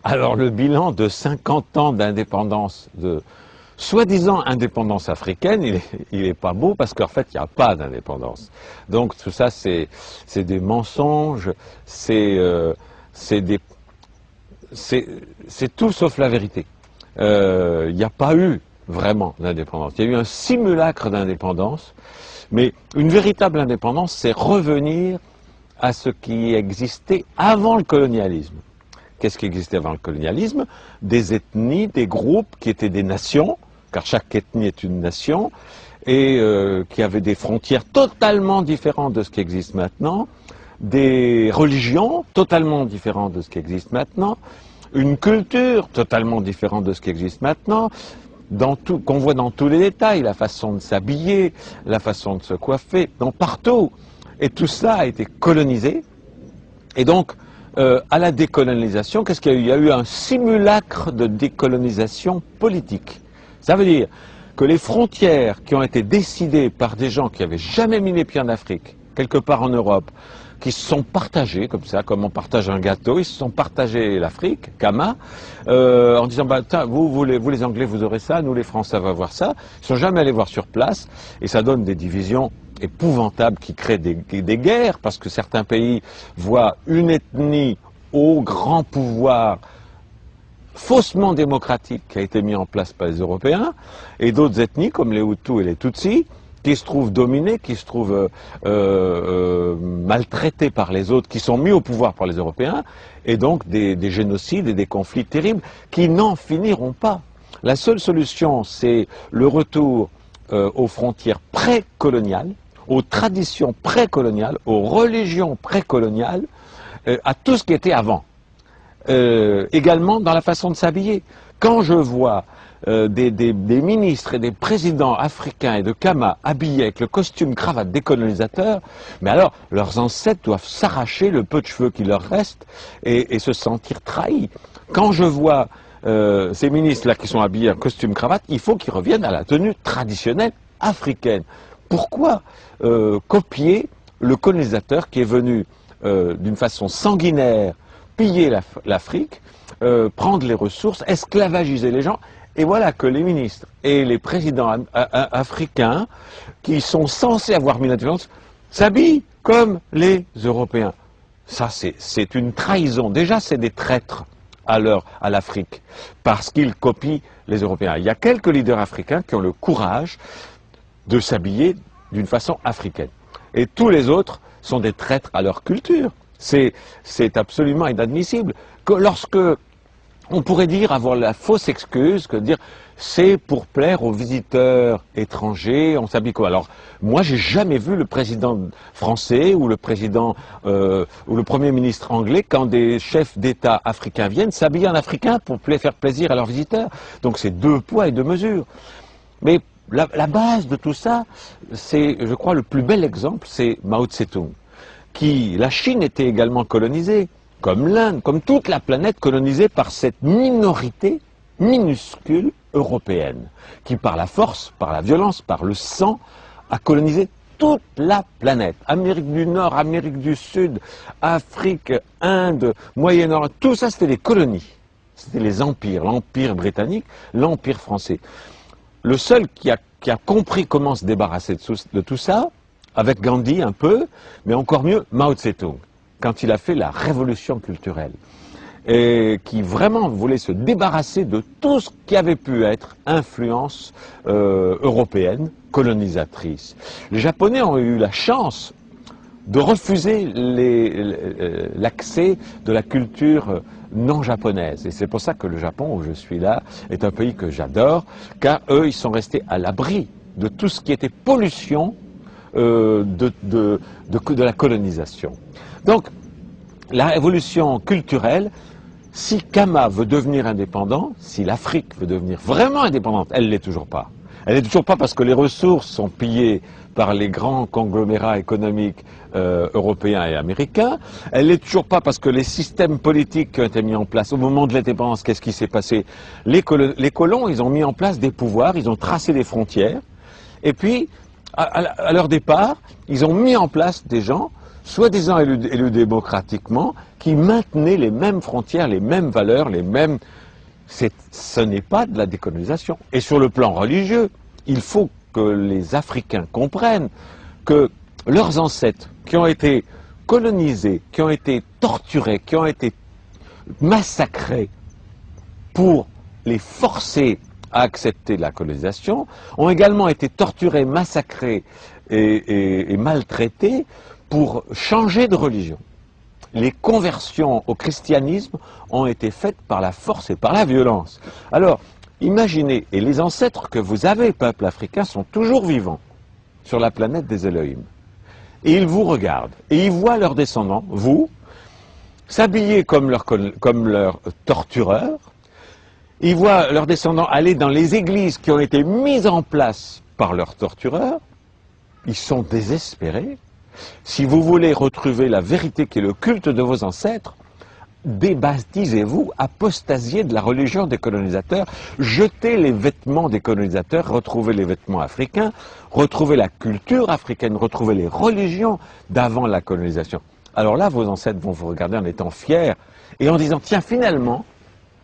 Alors le bilan de 50 ans d'indépendance, de soi-disant indépendance africaine, il est pas beau parce qu'en fait il n'y a pas d'indépendance. Donc tout ça c'est des mensonges, c'est tout sauf la vérité. Il n'y a pas eu vraiment d'indépendance. Il y a eu un simulacre d'indépendance, mais une véritable indépendance, c'est revenir à ce qui existait avant le colonialisme. Qu'est-ce qui existait avant le colonialisme? Des ethnies, des groupes qui étaient des nations, car chaque ethnie est une nation, et qui avaient des frontières totalement différentes de ce qui existe maintenant, des religions totalement différentes de ce qui existe maintenant, une culture totalement différente de ce qui existe maintenant, qu'on voit dans tous les détails, la façon de s'habiller, la façon de se coiffer, partout. Et tout cela a été colonisé, et donc, à la décolonisation, qu'est-ce qu'il y a eu? Il y a eu un simulacre de décolonisation politique. Ça veut dire que les frontières qui ont été décidées par des gens qui n'avaient jamais mis les pieds en Afrique, quelque part en Europe, qui se sont partagés, comme ça, comme on partage un gâteau, ils se sont partagés l'Afrique, Kama, en disant, bah, vous les Anglais, vous aurez ça, nous les Français, on va voir ça. Ils ne sont jamais allés voir sur place, et ça donne des divisions épouvantables qui créent des guerres, parce que certains pays voient une ethnie au grand pouvoir faussement démocratique qui a été mis en place par les Européens, et d'autres ethnies, comme les Hutus et les Tutsis, qui se trouvent dominés, qui se trouvent maltraités par les autres, qui sont mis au pouvoir par les Européens, et donc des génocides et des conflits terribles qui n'en finiront pas. La seule solution, c'est le retour aux frontières précoloniales, aux traditions précoloniales, aux religions précoloniales, à tout ce qui était avant. Également dans la façon de s'habiller. Quand je vois des ministres et des présidents africains et de Kama habillés avec le costume cravate des colonisateurs, mais alors leurs ancêtres doivent s'arracher le peu de cheveux qui leur reste et se sentir trahis. Quand je vois ces ministres-là qui sont habillés en costume cravate, il faut qu'ils reviennent à la tenue traditionnelle africaine. Pourquoi copier le colonisateur qui est venu d'une façon sanguinaire piller l'Afrique, prendre les ressources, esclavagiser les gens? Et voilà que les ministres et les présidents africains, qui sont censés avoir mis l'indépendance, s'habillent comme les Européens. Ça, c'est une trahison. Déjà, c'est des traîtres à l'Afrique, parce qu'ils copient les Européens. Il y a quelques leaders africains qui ont le courage de s'habiller d'une façon africaine. Et tous les autres sont des traîtres à leur culture. C'est absolument inadmissible. Lorsque on pourrait dire, avoir la fausse excuse, que dire c'est pour plaire aux visiteurs étrangers, on s'habille quoi? Alors, moi, j'ai jamais vu le président français ou le président ou le premier ministre anglais, quand des chefs d'État africains viennent, s'habiller en africain pour faire plaisir à leurs visiteurs. Donc, c'est deux poids et deux mesures. Mais la base de tout ça, c'est, je crois, le plus bel exemple, c'est Mao Tse-tung. La Chine était également colonisée, comme l'Inde, comme toute la planète colonisée par cette minorité minuscule européenne, qui par la force, par la violence, par le sang, a colonisé toute la planète. Amérique du Nord, Amérique du Sud, Afrique, Inde, Moyen-Orient, tout ça c'était des colonies. C'était les empires, l'empire britannique, l'empire français. Le seul qui a compris comment se débarrasser de tout ça, avec Gandhi un peu, mais encore mieux Mao Tse-tung, quand il a fait la révolution culturelle, et qui vraiment voulait se débarrasser de tout ce qui avait pu être influence européenne, colonisatrice. Les Japonais ont eu la chance de refuser l'accès de la culture non japonaise. Et c'est pour ça que le Japon, où je suis là, est un pays que j'adore, car eux, ils sont restés à l'abri de tout ce qui était pollution de la colonisation. Donc, la révolution culturelle, si Kama veut devenir indépendant, si l'Afrique veut devenir vraiment indépendante, elle ne l'est toujours pas. Elle n'est toujours pas parce que les ressources sont pillées par les grands conglomérats économiques européens et américains. Elle n'est toujours pas parce que les systèmes politiques qui ont été mis en place au moment de l'indépendance, qu'est-ce qui s'est passé? Les colons, ils ont mis en place des pouvoirs, ils ont tracé des frontières, et puis, à leur départ, ils ont mis en place des gens soi-disant élus démocratiquement, qui maintenaient les mêmes frontières, les mêmes valeurs, les mêmes... Ce n'est pas de la décolonisation. Et sur le plan religieux, il faut que les Africains comprennent que leurs ancêtres qui ont été colonisés, qui ont été torturés, qui ont été massacrés pour les forcer à accepter la colonisation, ont également été torturés, massacrés et maltraités pour changer de religion. Les conversions au christianisme ont été faites par la force et par la violence. Alors, imaginez, et les ancêtres que vous avez, peuple africain, sont toujours vivants sur la planète des Elohim. Et ils vous regardent, et ils voient leurs descendants, vous, s'habiller comme leurs tortureurs. Ils voient leurs descendants aller dans les églises qui ont été mises en place par leurs tortureurs. Ils sont désespérés. Si vous voulez retrouver la vérité qui est le culte de vos ancêtres, débaptisez-vous, apostasiez de la religion des colonisateurs, jetez les vêtements des colonisateurs, retrouvez les vêtements africains, retrouvez la culture africaine, retrouvez les religions d'avant la colonisation. Alors là, vos ancêtres vont vous regarder en étant fiers et en disant, tiens, finalement,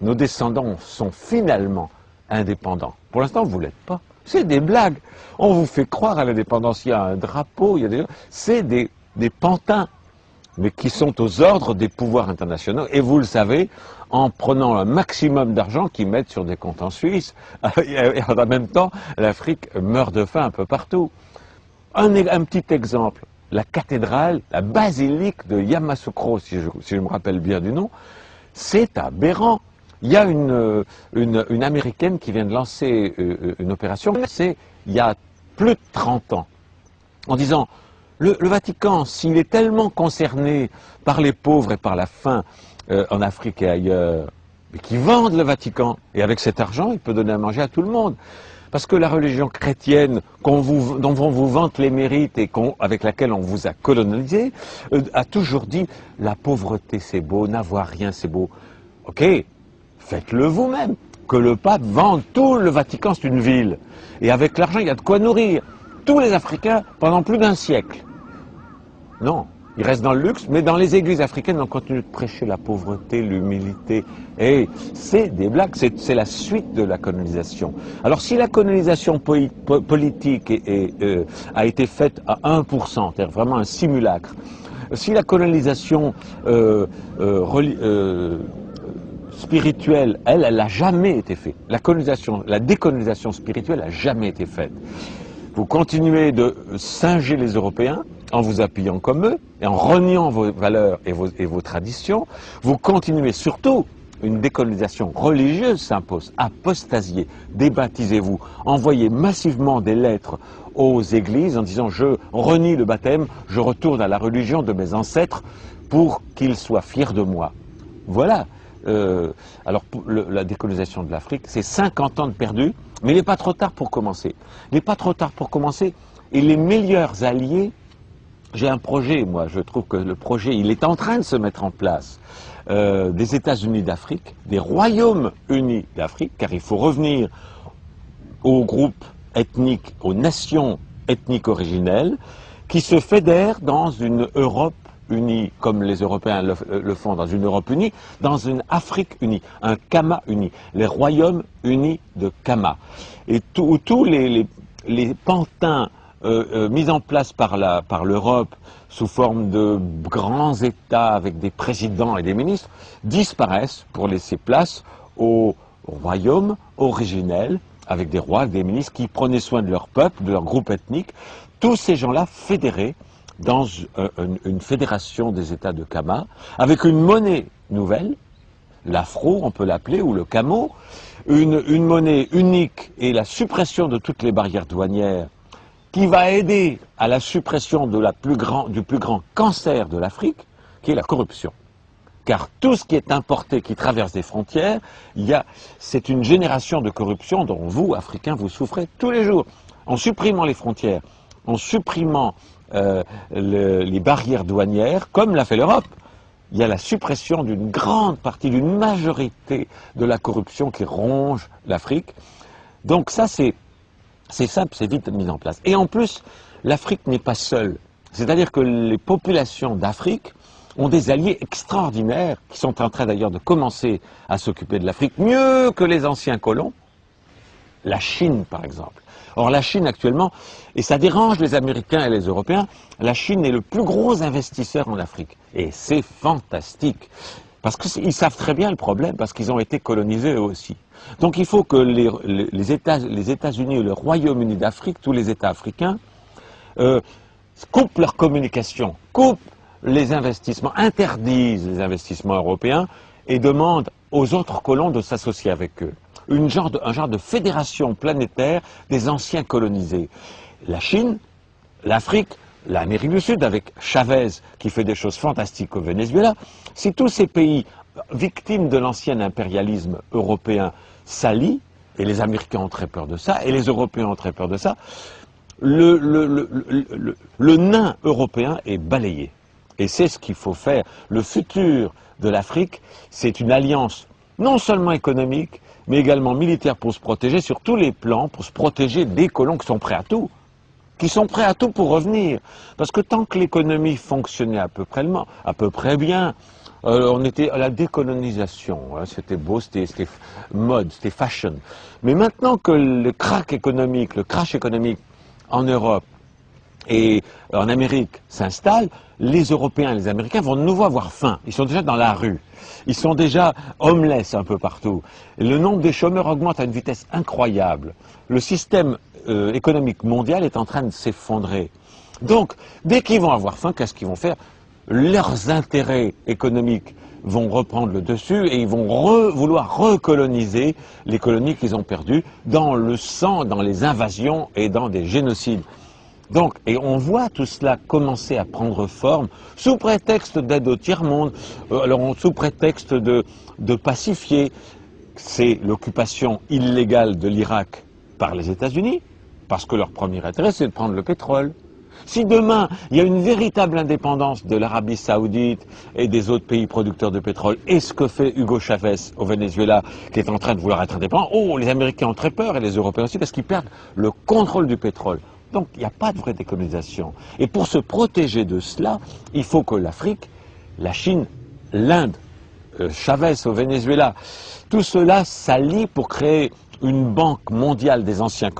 nos descendants sont finalement indépendants. Pour l'instant, vous ne l'êtes pas. C'est des blagues. On vous fait croire à l'indépendance. Il y a un drapeau, il y a des... C'est des pantins, mais qui sont aux ordres des pouvoirs internationaux. Et vous le savez, en prenant un maximum d'argent qu'ils mettent sur des comptes en Suisse. Et en même temps, l'Afrique meurt de faim un peu partout. Un petit exemple. La cathédrale, la basilique de Yamoussoukro, si je me rappelle bien du nom, c'est aberrant. Il y a une Américaine qui vient de lancer une opération, c'est il y a plus de 30 ans, en disant, le Vatican, s'il est tellement concerné par les pauvres et par la faim en Afrique et ailleurs, mais qu'ils vendent le Vatican, et avec cet argent, il peut donner à manger à tout le monde. Parce que la religion chrétienne, dont on vous vante les mérites et avec laquelle on vous a colonisé, a toujours dit, la pauvreté c'est beau, n'avoir rien c'est beau. Ok, faites-le vous-même. Que le pape vende tout le Vatican, c'est une ville. Et avec l'argent, il y a de quoi nourrir tous les Africains pendant plus d'un siècle. Non, ils restent dans le luxe, mais dans les églises africaines, on continue de prêcher la pauvreté, l'humilité. Et c'est des blagues, c'est la suite de la colonisation. Alors si la colonisation politique a été faite à 1%, c'est-à-dire vraiment un simulacre, si la colonisation spirituelle, elle n'a jamais été faite. La décolonisation spirituelle n'a jamais été faite. Vous continuez de singer les Européens en vous appuyant comme eux et en reniant vos valeurs et vos traditions. Vous continuez surtout, une décolonisation religieuse s'impose. Apostasiez, débaptisez-vous, envoyez massivement des lettres aux églises en disant je renie le baptême, je retourne à la religion de mes ancêtres pour qu'ils soient fiers de moi. Voilà. Alors la décolonisation de l'Afrique, c'est 50 ans de perdu, mais il n'est pas trop tard pour commencer. Il n'est pas trop tard pour commencer, et les meilleurs alliés, j'ai un projet, moi, je trouve que le projet, il est en train de se mettre en place, des États-Unis d'Afrique, des Royaumes unis d'Afrique, car il faut revenir aux groupes ethniques, aux nations ethniques originelles, qui se fédèrent dans une Europe unis, comme les Européens le font, dans une Europe unie, dans une Afrique unie, un Kama uni, les royaumes unis de Kama. Et tous les pantins mis en place par l'Europe sous forme de grands États avec des présidents et des ministres disparaissent pour laisser place aux royaumes originels avec des rois, des ministres qui prenaient soin de leur peuple, de leur groupe ethnique, tous ces gens-là fédérés dans une fédération des États de Kama, avec une monnaie nouvelle, l'afro, on peut l'appeler, ou le camo, une monnaie unique et la suppression de toutes les barrières douanières, qui va aider à la suppression du plus grand cancer de l'Afrique, qui est la corruption. Car tout ce qui est importé, qui traverse des frontières, c'est une génération de corruption dont vous, Africains, vous souffrez tous les jours. En supprimant les frontières, en supprimant les barrières douanières, comme l'a fait l'Europe, il y a la suppression d'une grande partie, d'une majorité de la corruption qui ronge l'Afrique. Donc ça, c'est simple, c'est vite mis en place. Et en plus, l'Afrique n'est pas seule. C'est-à-dire que les populations d'Afrique ont des alliés extraordinaires qui sont en train d'ailleurs de commencer à s'occuper de l'Afrique mieux que les anciens colons. La Chine, par exemple. Or, la Chine, actuellement, et ça dérange les Américains et les Européens, la Chine est le plus gros investisseur en Afrique. Et c'est fantastique. Parce qu'ils savent très bien le problème, parce qu'ils ont été colonisés eux aussi. Donc, il faut que les États-Unis et le Royaume-Uni d'Afrique, tous les États africains, coupent leur communication, coupent les investissements, interdisent les investissements européens et demandent aux autres colons de s'associer avec eux. Un genre de fédération planétaire des anciens colonisés. La Chine, l'Afrique, l'Amérique du Sud, avec Chavez qui fait des choses fantastiques au Venezuela, si tous ces pays victimes de l'ancien impérialisme européen s'allient, et les Américains ont très peur de ça, et les Européens ont très peur de ça, le nain européen est balayé. Et c'est ce qu'il faut faire. Le futur de l'Afrique, c'est une alliance non seulement économique, mais également militaire pour se protéger sur tous les plans, pour se protéger des colons qui sont prêts à tout. Qui sont prêts à tout pour revenir. Parce que tant que l'économie fonctionnait à peu près bien, on était à la décolonisation, hein, c'était beau, c'était mode, c'était fashion. Mais maintenant que le crash économique en Europe et en Amérique s'installe, les Européens et les Américains vont de nouveau avoir faim. Ils sont déjà dans la rue. Ils sont déjà homeless un peu partout. Et le nombre des chômeurs augmente à une vitesse incroyable. Le système économique mondial est en train de s'effondrer. Donc, dès qu'ils vont avoir faim, qu'est-ce qu'ils vont faire? Leurs intérêts économiques vont reprendre le dessus et ils vont vouloir recoloniser les colonies qu'ils ont perdues dans le sang, dans les invasions et dans des génocides. Donc, et on voit tout cela commencer à prendre forme sous prétexte d'aide au tiers-monde, sous prétexte de pacifier. C'est l'occupation illégale de l'Irak par les États-Unis, parce que leur premier intérêt, c'est de prendre le pétrole. Si demain, il y a une véritable indépendance de l'Arabie Saoudite et des autres pays producteurs de pétrole, et ce que fait Hugo Chavez au Venezuela, qui est en train de vouloir être indépendant, les Américains ont très peur, et les Européens aussi, parce qu'ils perdent le contrôle du pétrole. Donc, il n'y a pas de vraie décolonisation. Et pour se protéger de cela, il faut que l'Afrique, la Chine, l'Inde, Chavez au Venezuela, tout cela s'allie pour créer une banque mondiale des anciens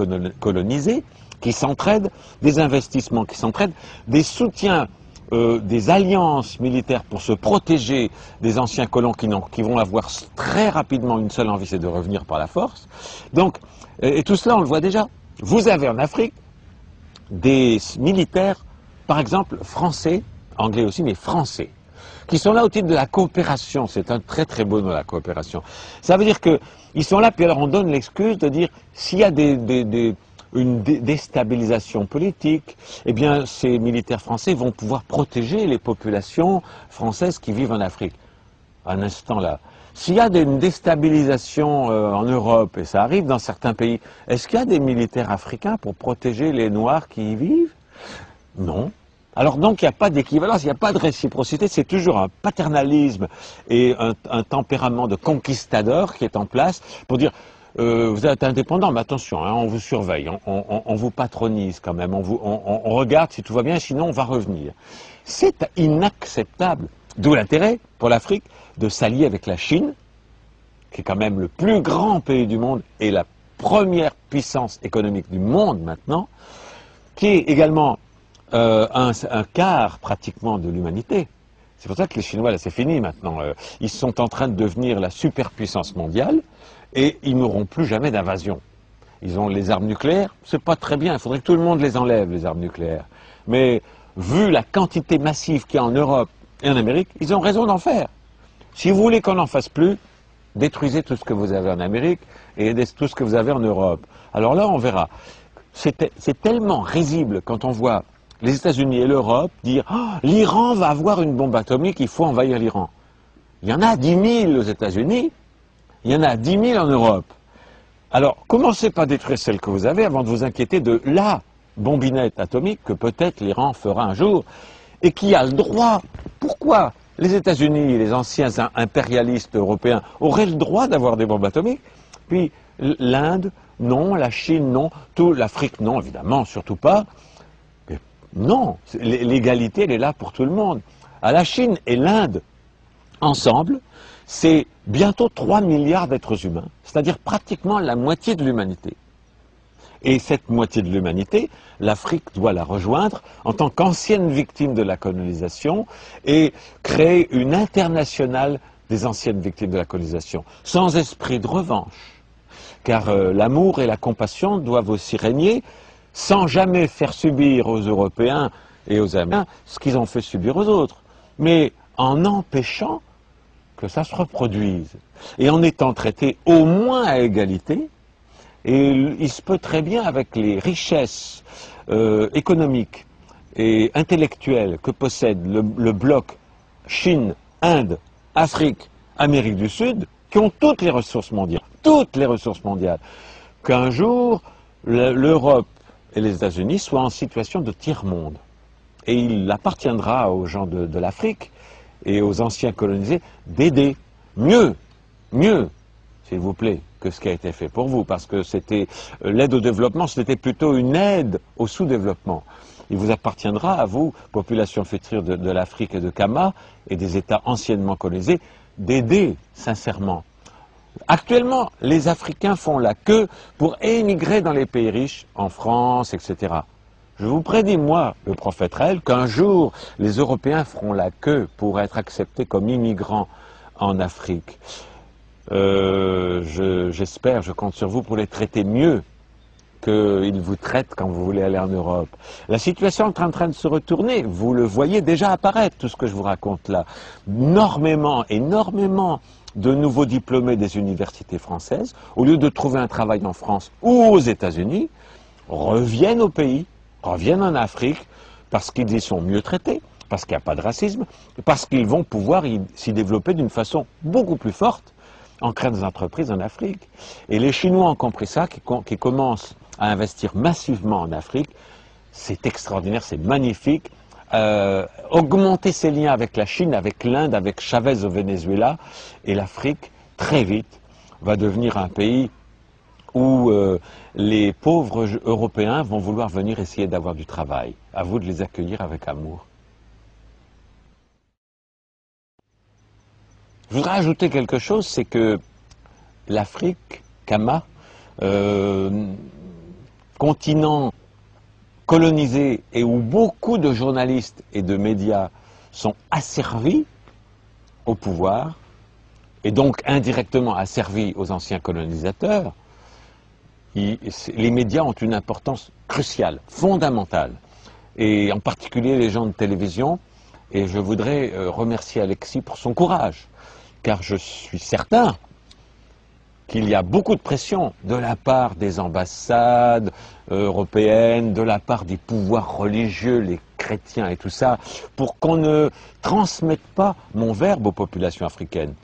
colonisés qui s'entraident, des investissements qui s'entraident, des soutiens, des alliances militaires pour se protéger des anciens colons qui vont avoir très rapidement une seule envie, c'est de revenir par la force. Donc, et tout cela, on le voit déjà. Vous avez en Afrique des militaires, par exemple français, anglais aussi, mais français, qui sont là au titre de la coopération. C'est un très très beau nom, la coopération. Ça veut dire qu'ils sont là, puis alors on donne l'excuse de dire s'il y a une déstabilisation politique, eh bien ces militaires français vont pouvoir protéger les populations françaises qui vivent en Afrique. Un instant là. S'il y a une déstabilisation en Europe, et ça arrive dans certains pays, est-ce qu'il y a des militaires africains pour protéger les Noirs qui y vivent? Non. Alors donc il n'y a pas d'équivalence, il n'y a pas de réciprocité, c'est toujours un paternalisme et un tempérament de conquistador qui est en place pour dire vous êtes indépendant, mais attention, hein, on vous surveille, on vous patronise quand même, on regarde si tout va bien, sinon on va revenir. C'est inacceptable. D'où l'intérêt pour l'Afrique de s'allier avec la Chine, qui est quand même le plus grand pays du monde et la première puissance économique du monde maintenant, qui est également un quart pratiquement de l'humanité. C'est pour ça que les Chinois, là c'est fini maintenant, ils sont en train de devenir la superpuissance mondiale et ils n'auront plus jamais d'invasion. Ils ont les armes nucléaires, c'est pas très bien, il faudrait que tout le monde les enlève, les armes nucléaires. Mais vu la quantité massive qu'il y a en Europe et en Amérique, ils ont raison d'en faire. Si vous voulez qu'on n'en fasse plus, détruisez tout ce que vous avez en Amérique et tout ce que vous avez en Europe. Alors là, on verra. C'est tellement risible quand on voit les États-Unis et l'Europe dire oh, « l'Iran va avoir une bombe atomique, il faut envahir l'Iran ». Il y en a 10 000 aux États-Unis, il y en a 10 000 en Europe. Alors, commencez par détruire celle que vous avez avant de vous inquiéter de la bombinette atomique que peut-être l'Iran fera un jour et qui a le droit. Pourquoi les États-Unis et les anciens impérialistes européens auraient le droit d'avoir des bombes atomiques? Puis l'Inde, non, la Chine, non, l'Afrique, non, évidemment, surtout pas. Non, l'égalité, elle est là pour tout le monde. À la Chine et l'Inde, ensemble, c'est bientôt 3 milliards d'êtres humains, c'est-à-dire pratiquement la moitié de l'humanité. Et cette moitié de l'humanité, l'Afrique doit la rejoindre en tant qu'ancienne victime de la colonisation et créer une internationale des anciennes victimes de la colonisation, sans esprit de revanche. Car l'amour et la compassion doivent aussi régner, sans jamais faire subir aux Européens et aux Américains ce qu'ils ont fait subir aux autres, mais en empêchant que ça se reproduise, et en étant traités au moins à égalité. Et il se peut très bien, avec les richesses économiques et intellectuelles que possède le bloc Chine, Inde, Afrique, Amérique du Sud, qui ont toutes les ressources mondiales, qu'un jour l'Europe et les États-Unis soient en situation de tiers-monde. Et il appartiendra aux gens de l'Afrique et aux anciens colonisés d'aider mieux, s'il vous plaît, que ce qui a été fait pour vous, parce que c'était l'aide au développement, c'était plutôt une aide au sous-développement. Il vous appartiendra, à vous, population future de l'Afrique et de Kama, et des États anciennement colonisés, d'aider sincèrement. Actuellement, les Africains font la queue pour émigrer dans les pays riches, en France, etc. Je vous prédis, moi, le prophète Raël, qu'un jour, les Européens feront la queue pour être acceptés comme immigrants en Afrique. J'espère, je compte sur vous pour les traiter mieux qu'ils vous traitent quand vous voulez aller en Europe. La situation est en train de se retourner, vous le voyez déjà apparaître, tout ce que je vous raconte là. Énormément de nouveaux diplômés des universités françaises, au lieu de trouver un travail en France ou aux États-Unis, reviennent au pays, reviennent en Afrique, parce qu'ils y sont mieux traités, parce qu'il n'y a pas de racisme, parce qu'ils vont pouvoir s'y développer d'une façon beaucoup plus forte, en créant des entreprises en Afrique. Et les Chinois ont compris ça, qui commencent à investir massivement en Afrique. C'est extraordinaire, c'est magnifique. Augmenter ses liens avec la Chine, avec l'Inde, avec Chavez au Venezuela, et l'Afrique, très vite, va devenir un pays où les pauvres Européens vont vouloir venir essayer d'avoir du travail. À vous de les accueillir avec amour. Je voudrais ajouter quelque chose, c'est que l'Afrique, Kama, continent colonisé et où beaucoup de journalistes et de médias sont asservis au pouvoir, et donc indirectement asservis aux anciens colonisateurs, les médias ont une importance cruciale, fondamentale, et en particulier les gens de télévision, et je voudrais remercier Alexis pour son courage, car je suis certain qu'il y a beaucoup de pression de la part des ambassades européennes, de la part des pouvoirs religieux, les chrétiens et tout ça, pour qu'on ne transmette pas mon verbe aux populations africaines.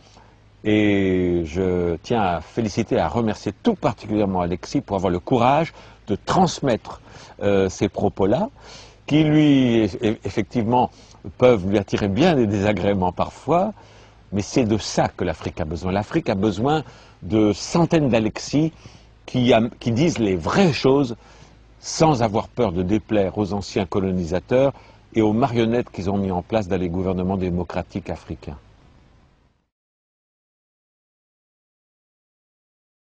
Et je tiens à féliciter, à remercier tout particulièrement Alexis pour avoir le courage de transmettre ces propos-là, qui lui, effectivement, peuvent lui attirer bien des désagréments parfois, mais c'est de ça que l'Afrique a besoin. L'Afrique a besoin de centaines d'Alexis qui disent les vraies choses sans avoir peur de déplaire aux anciens colonisateurs et aux marionnettes qu'ils ont mis en place dans les gouvernements démocratiques africains.